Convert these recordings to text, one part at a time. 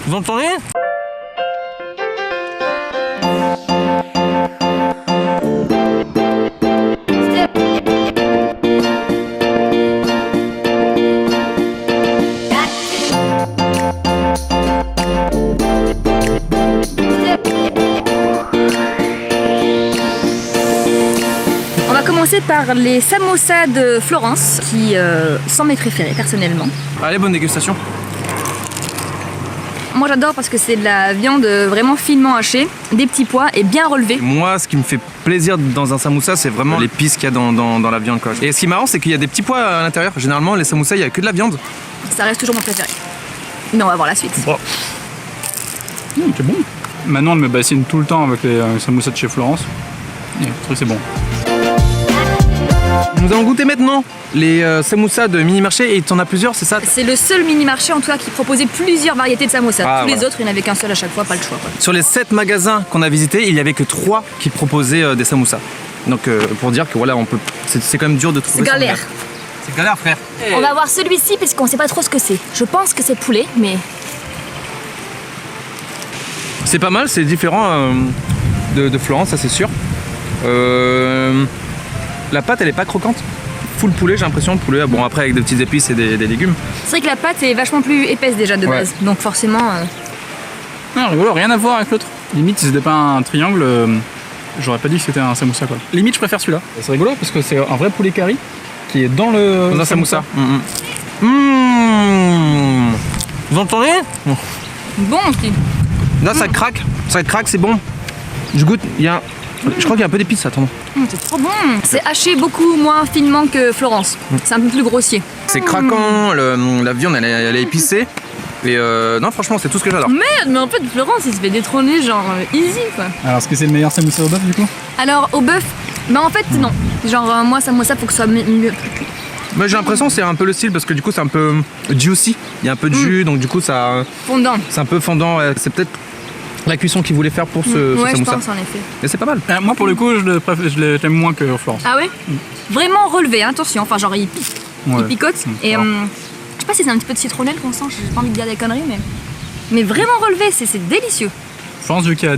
Vous entendez? On va commencer par les samosas de Florence, qui sont mes préférés personnellement. Allez, bonne dégustation. Moi j'adore parce que c'est de la viande vraiment finement hachée, des petits pois et bien relevés. Moi, ce qui me fait plaisir dans un samoussa, c'est vraiment l'épice qu'il y a dans la viande, quoi. Et ce qui est marrant, c'est qu'il y a des petits pois à l'intérieur. Généralement, les samoussas, il n'y a que de la viande. Ça reste toujours mon préféré. Mais on va voir la suite. Bon. C'est bon. Maintenant, elle me bassine tout le temps avec les samoussas de chez Florence. Et je trouve que c'est bon. Nous allons goûter maintenant les samoussas de mini-marché et tu en as plusieurs, c'est ça? C'est le seul mini-marché en tout cas qui proposait plusieurs variétés de samosas. Ah, Tous les voilà. autres, il n'y en avait qu'un seul à chaque fois, pas le choix, quoi. Sur les 7 magasins qu'on a visités, il n'y avait que 3 qui proposaient des samoussas. Donc pour dire que voilà, on peut, c'est quand même dur de trouver. C'est galère. C'est galère, frère. On va voir celui-ci parce qu'on sait pas trop ce que c'est. Je pense que c'est poulet, mais C'est pas mal, c'est différent de Florence, ça c'est sûr. La pâte, elle est pas croquante. Full poulet, j'ai l'impression, le poulet. Bon, après avec des petites épices et des légumes. c'est vrai que la pâte est vachement plus épaisse déjà de Ouais. base. Donc forcément, Non, rigolo, rien à voir avec l'autre. Limite, si c'était pas un triangle, j'aurais pas dit que c'était un samoussa, quoi. Limite, je préfère celui-là. C'est rigolo parce que c'est un vrai poulet curry qui est dans le Dans un samoussa. Vous entendez? bon aussi. Là, ça craque, c'est bon. Je goûte, je crois qu'il y a un peu d'épices, attends. C'est trop bon. C'est haché beaucoup moins finement que Florence. C'est un peu plus grossier. C'est craquant, la viande elle est épicée. Et non, franchement, c'est tout ce que j'adore. Merde, mais en fait Florence il se fait détrôner genre easy quoi. Alors, est-ce que c'est le meilleur samoussa au bœuf du coup? Alors au bœuf, bah en fait non. Genre moi ça faut que ce soit mieux. Mais j'ai l'impression que c'est un peu le style parce que du coup, c'est un peu juicy. Il y a un peu de jus, donc du coup, ça, Fondant. c'est un peu fondant. Ouais. C'est peut-être la cuisson qu'ils voulaient faire pour ce Ouais, je samoussa. pense en effet. Mais c'est pas mal. Moi, pour le coup, je l'aime moins que Florence. Ah ouais. Vraiment relevé, hein, attention. Enfin genre il Ouais. picote et Alors. je sais pas si c'est un petit peu de citronnelle qu'on sent. J'ai pas envie de dire des conneries mais vraiment relevé, c'est délicieux. Florence, vu qu'il y a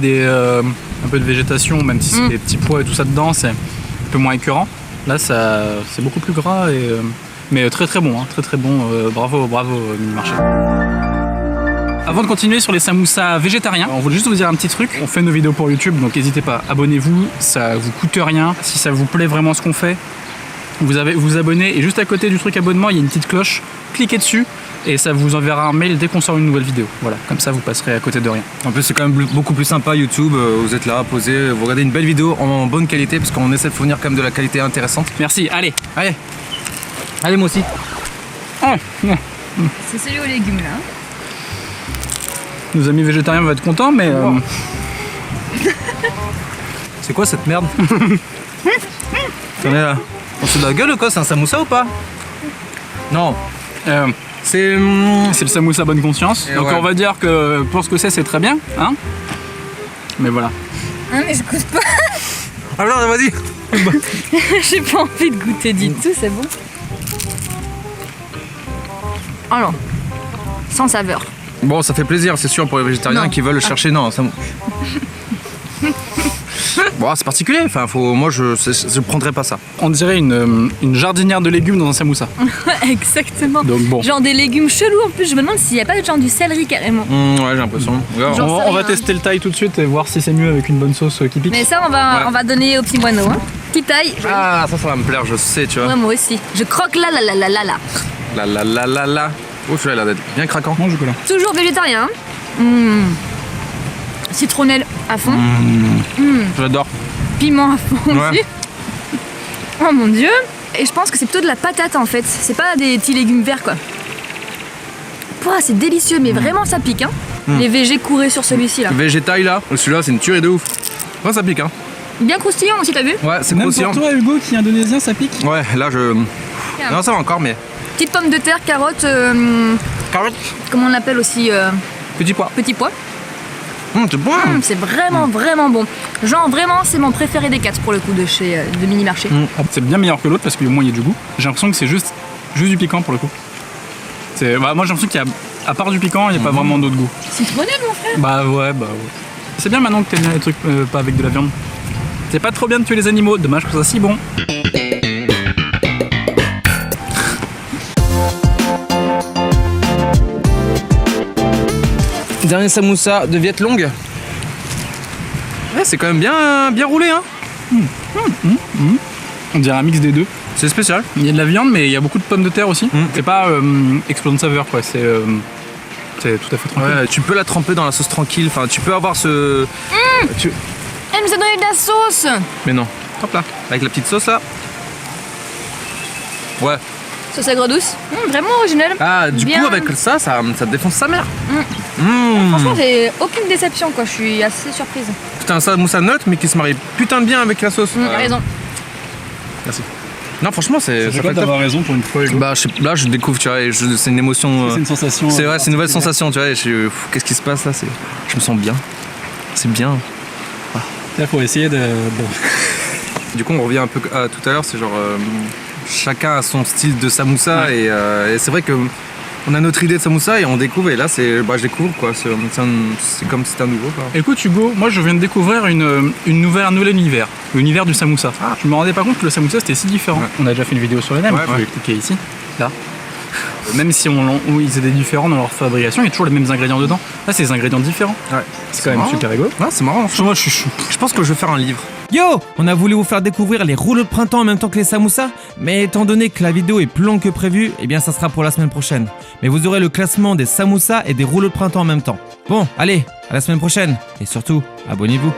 un peu de végétation, même si c'est des petits pois et tout ça dedans, c'est un peu moins écœurant. Là, c'est beaucoup plus gras, mais très très bon, hein, très très bon. Bravo mini-marché. Avant de continuer sur les samoussas végétariens, on voulait juste vous dire un petit truc. On fait nos vidéos pour YouTube, donc n'hésitez pas, abonnez-vous, ça vous coûte rien. Si ça vous plaît vraiment ce qu'on fait, vous abonnez et juste à côté du truc abonnement, il y a une petite cloche. Cliquez dessus et ça vous enverra un mail dès qu'on sort une nouvelle vidéo. Voilà, comme ça vous passerez à côté de rien. En plus, c'est quand même beaucoup plus sympa YouTube. Vous êtes là, posé, vous regardez une belle vidéo en bonne qualité parce qu'on essaie de fournir quand même de la qualité intéressante. Merci, allez. Allez, moi aussi. C'est celui aux légumes là. Nos amis végétariens vont être contents, mais C'est quoi cette merde? Attendez là. On se fout de la gueule ou quoi? C'est un samoussa ou pas? Non. C'est. c'est le samoussa bonne conscience. Et Donc ouais. on va dire que pour ce que c'est très bien, hein. Mais voilà. Ah mais je goûte pas. Alors, vas-y. J'ai pas envie de goûter du tout, c'est bon. Alors, sans saveur. Bon, ça fait plaisir, c'est sûr, pour les végétariens Non. qui veulent chercher. Non, ça. Bon, c'est particulier. Enfin, moi, je prendrais pas ça. On dirait une jardinière de légumes dans un samoussa. Exactement. Donc bon. Genre des légumes chelous en plus. Je me demande s'il y a pas genre du céleri carrément. Ouais, j'ai l'impression. Regarde, Genre- On va rien. tester le taille tout de suite et voir si c'est mieux avec une bonne sauce qui pique. Mais ça on Ouais. va donner au petit moineau. Hein. Petite taille. Ah, ça va me plaire, je sais, tu vois. Ouais, moi aussi. Je croque là. La. Oh, celui-là, il a l'air d'être bien craquant. Mange là. Toujours végétarien. Hein. Citronnelle à fond. J'adore. Piment à fond Ouais. aussi. Oh mon dieu. Et je pense que c'est plutôt de la patate en fait. C'est pas des petits légumes verts quoi. Pouah, c'est délicieux, mais vraiment ça pique. Hein. Les végés couraient sur celui-ci là. Végétail là, celui-là, c'est une tuerie de ouf. Ouais, ça pique, hein. Bien croustillant aussi, t'as vu? Ouais, c'est Même croustillant. pour toi, Hugo, qui est indonésien, ça pique. Ouais, là, non, ça va encore, mais. Petite pomme de terre, carotte, Carotte, comment on l'appelle aussi, petit pois. petit pois. C'est bon. C'est vraiment bon. Genre vraiment c'est mon préféré des 4 pour le coup de chez de mini marché. C'est bien meilleur que l'autre parce qu'au moins il y a du goût. J'ai l'impression que c'est juste du piquant pour le coup. Bah, moi j'ai l'impression qu'il y a, à part du piquant, il n'y a pas vraiment d'autre goût. Citronnelle, mon frère. Bah ouais. C'est bien maintenant que t'aimes bien les trucs pas avec de la viande. C'est pas trop bien de tuer les animaux, dommage que ça si bon. Dernier samoussa de Viet Long. Ouais, c'est quand même bien roulé, hein. On dirait un mix des deux. C'est spécial. Il y a de la viande, mais il y a beaucoup de pommes de terre aussi. C'est pas explosion de saveur, quoi. C'est tout à fait tranquille. Ouais, tu peux la tremper dans la sauce tranquille. Enfin, tu peux avoir ce. Elle nous a donné de la sauce. Mais non. Hop là. Avec la petite sauce là. Ouais. Sauce agro douce. Vraiment original. Ah, du Bien. coup, avec ça défonce sa mère. Franchement, j'ai aucune déception, quoi. Je suis assez surprise. Putain, un samoussa neutre, mais qui se marie putain de bien avec la sauce. T'as raison. Merci. Non, franchement, c'est. Ça fait quoi d'avoir raison pour une fois, Hugo? Bah, là, je découvre, tu vois, et c'est une émotion. C'est une sensation. C'est vrai, c'est une nouvelle sensation, tu vois. Et qu'est-ce qui se passe là? Je me sens bien. C'est bien. Là, faut essayer de. Du coup, on revient un peu à tout à l'heure, c'est genre. Chacun a son style de samoussa, et c'est vrai que. On a notre idée de samoussa et on découvre, et là, je découvre quoi. C'est comme si c'était un nouveau, quoi. Écoute, Hugo, moi je viens de découvrir un nouvel univers. L'univers du samoussa. Je me rendais pas compte que le samoussa c'était si différent. Ouais. On a déjà fait une vidéo sur les nems, je vais cliquer ici, là. Même si ils étaient différents dans leur fabrication, il y a toujours les mêmes ingrédients dedans. Là, c'est des ingrédients différents. Ouais. C'est quand même marrant. super rigolo. Ouais, c'est marrant. Moi, je suis chou. Je pense que je vais faire un livre. Yo, on a voulu vous faire découvrir les rouleaux de printemps en même temps que les samoussas, mais étant donné que la vidéo est plus longue que prévu, eh bien ça sera pour la semaine prochaine. Mais vous aurez le classement des samoussas et des rouleaux de printemps en même temps. Bon, allez, à la semaine prochaine, et surtout, abonnez-vous.